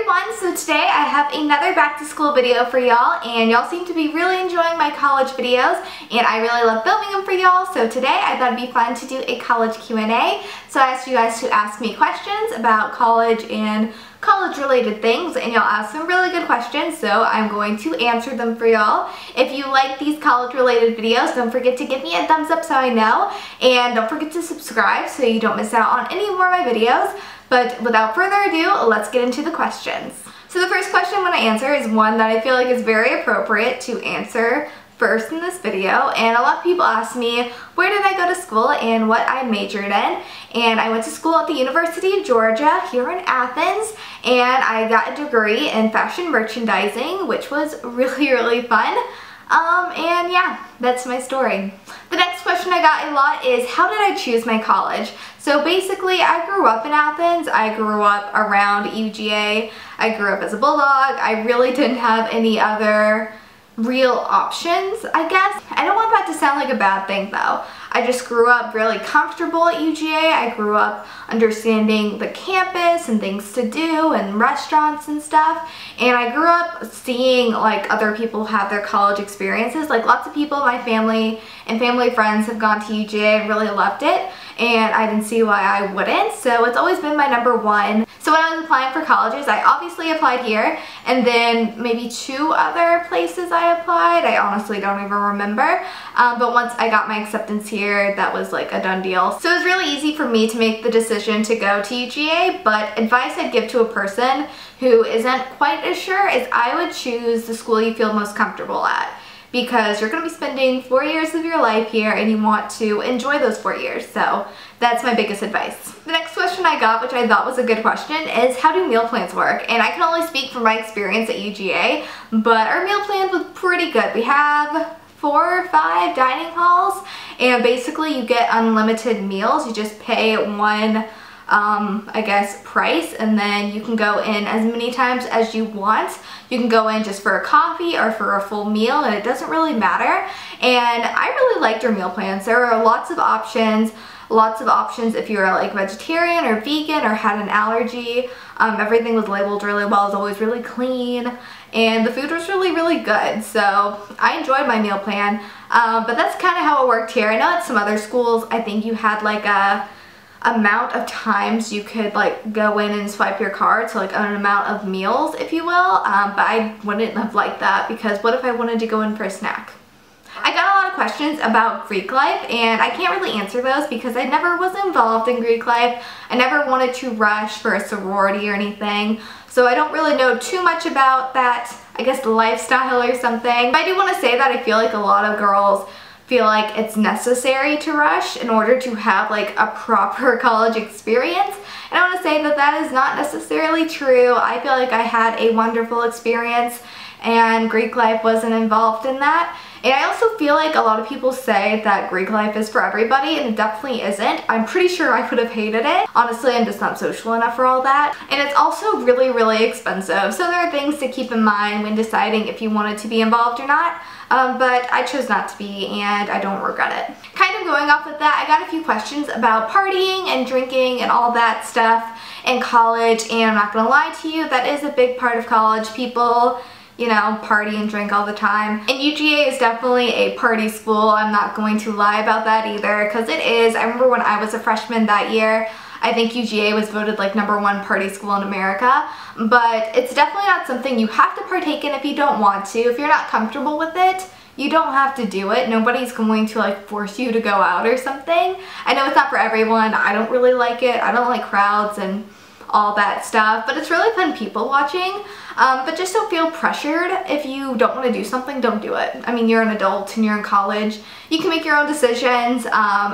everyone, so today I have another back to school video for y'all, and y'all seem to be really enjoying my college videos and I really love filming them for y'all. So today I thought it'd be fun to do a college Q&A. So I asked you guys to ask me questions about college and college related things, and y'all asked some really good questions, so I'm going to answer them for y'all. If you like these college related videos, don't forget to give me a thumbs up so I know, and don't forget to subscribe so you don't miss out on any more of my videos. But without further ado, let's get into the questions. So the first question I'm going to answer is one that I feel like is very appropriate to answer first in this video, and a lot of people ask me where did I go to school and what I majored in, and I went to school at the University of Georgia here in Athens, and I got a degree in fashion merchandising, which was really fun. And yeah, that's my story. The next question I got a lot is how did I choose my college? So basically I grew up in Athens, I grew up around UGA, I grew up as a bulldog, I really didn't have any other real options, I guess. I don't want that to sound like a bad thing though. I just grew up really comfortable at UGA. I grew up understanding the campus and things to do and restaurants and stuff. And I grew up seeing like other people have their college experiences. Like lots of people in my family and family friends have gone to UGA and really loved it. And I didn't see why I wouldn't. So it's always been my number one. So when I was applying for colleges, I obviously applied here and then maybe 2 other places I applied. I honestly don't even remember. But once I got my acceptance here, that was like a done deal. So it was really easy for me to make the decision to go to UGA, but advice I'd give to a person who isn't quite as sure is I would choose the school you feel most comfortable at, because you're going to be spending 4 years of your life here and you want to enjoy those 4 years. So that's my biggest advice. The next question I got, which I thought was a good question, is how do meal plans work? And I can only speak from my experience at UGA, but our meal plan was pretty good. We have 4 or 5 dining halls, and basically you get unlimited meals. You just pay one I guess price, and then you can go in as many times as you want. You can go in just for a coffee or for a full meal, and it doesn't really matter. And I really liked our meal plans. There are lots of options if you're like vegetarian or vegan or had an allergy. Everything was labeled really well. It was always really clean, and the food was really good. So I enjoyed my meal plan, but that's kind of how it worked here. I know at some other schools I think you had like a amount of times you could like go in and swipe your card, so like an amount of meals, if you will, but I wouldn't have liked that, because what if I wanted to go in for a snack? I got a lot of questions about Greek life, and I can't really answer those because I never was involved in Greek life. I never wanted to rush for a sorority or anything, so I don't really know too much about that, I guess, lifestyle or something. But I do want to say that I feel like a lot of girls feel like it's necessary to rush in order to have like a proper college experience. And I want to say that that is not necessarily true. I feel like I had a wonderful experience and Greek life wasn't involved in that. And I also feel like a lot of people say that Greek life is for everybody, and it definitely isn't. I'm pretty sure I would have hated it. Honestly, I'm just not social enough for all that. And it's also really expensive. So there are things to keep in mind when deciding if you wanted to be involved or not. But I chose not to be, and I don't regret it. Kind of going off with that, I got a few questions about partying and drinking and all that stuff in college, and I'm not gonna lie to you, that is a big part of college. People, you know, party and drink all the time. And UGA is definitely a party school. I'm not going to lie about that either, because it is. I remember when I was a freshman that year, I think UGA was voted like #1 party school in America, but it's definitely not something you have to partake in if you don't want to. If you're not comfortable with it, you don't have to do it. Nobody's going to like force you to go out or something. I know it's not for everyone. I don't really like it. I don't like crowds and all that stuff, but it's really fun people watching. But just don't feel pressured. If you don't want to do something, don't do it. I mean, you're an adult and you're in college. You can make your own decisions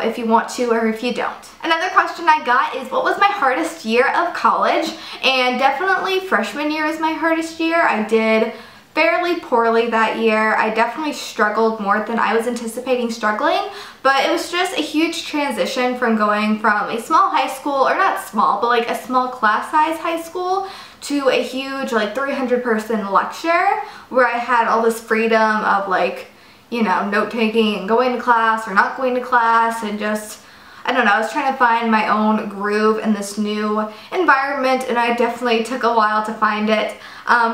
if you want to or if you don't. Another question I got is what was my hardest year of college? And definitely freshman year is my hardest year. I did fairly poorly that year. I definitely struggled more than I was anticipating struggling, but it was just a huge transition from going from a small high school, or not small, but like a small class size high school, to a huge like 300-person lecture where I had all this freedom of like, you know, note taking and going to class or not going to class, and just, I I don't know, I was trying to find my own groove in this new environment, and I definitely took a while to find it.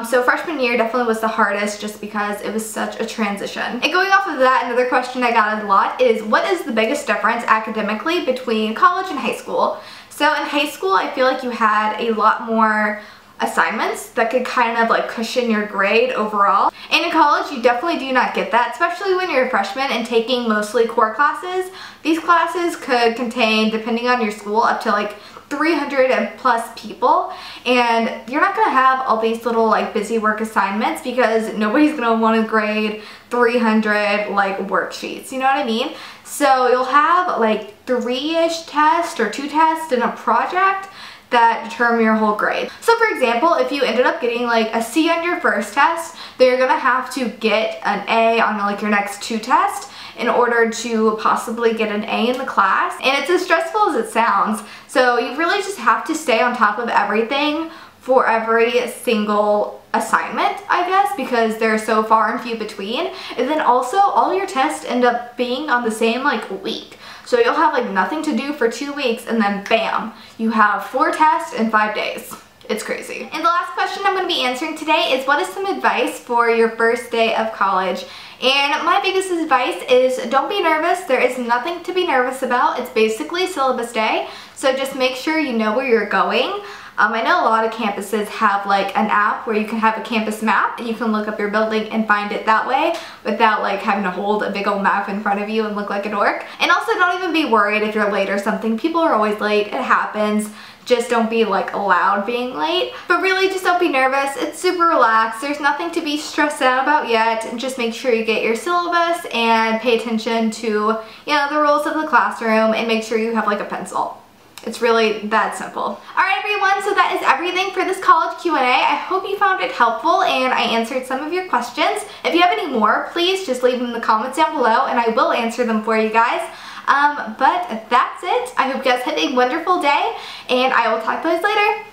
So freshman year definitely was the hardest just because it was such a transition. And going off of that, another question I got a lot is, what is the biggest difference academically between college and high school? So in high school, I feel like you had a lot more assignments that could kind of like cushion your grade overall. And in college, you definitely do not get that, especially when you're a freshman and taking mostly core classes. These classes could contain, depending on your school, up to like 300 plus people, and you're not gonna have all these little like busy work assignments because nobody's gonna want to grade 300 like worksheets, you know what I mean? So you'll have like 3-ish tests or 2 tests in a project that determine your whole grade. So for example, if you ended up getting like a C on your first test, then you're gonna have to get an A on like your next 2 tests in order to possibly get an A in the class. And it's as stressful as it sounds. So you really just have to stay on top of everything for every single assignment, I guess, because they're so far and few between. And then also all your tests end up being on the same like week. So you'll have like nothing to do for 2 weeks, and then bam, you have 4 tests in 5 days. It's crazy. And the last question I'm going to be answering today is, what is some advice for your first day of college? And my biggest advice is, don't be nervous. There is nothing to be nervous about. It's basically syllabus day, so just make sure you know where you're going. I know a lot of campuses have like an app where you can have a campus map and you can look up your building and find it that way without like having to hold a big old map in front of you and look like a dork. And also, don't even be worried if you're late or something. People are always late. It happens. Just don't be like loud being late. But really, just don't be nervous. It's super relaxed. There's nothing to be stressed out about yet. And just make sure you get your syllabus and pay attention to, you know, the rules of the classroom, and make sure you have like a pencil. It's really that simple. Alright everyone, so that is everything for this college Q&A. I hope you found it helpful and I answered some of your questions. If you have any more, please just leave them in the comments down below and I will answer them for you guys. But that's it. I hope you guys have a wonderful day, and I will talk to you guys later.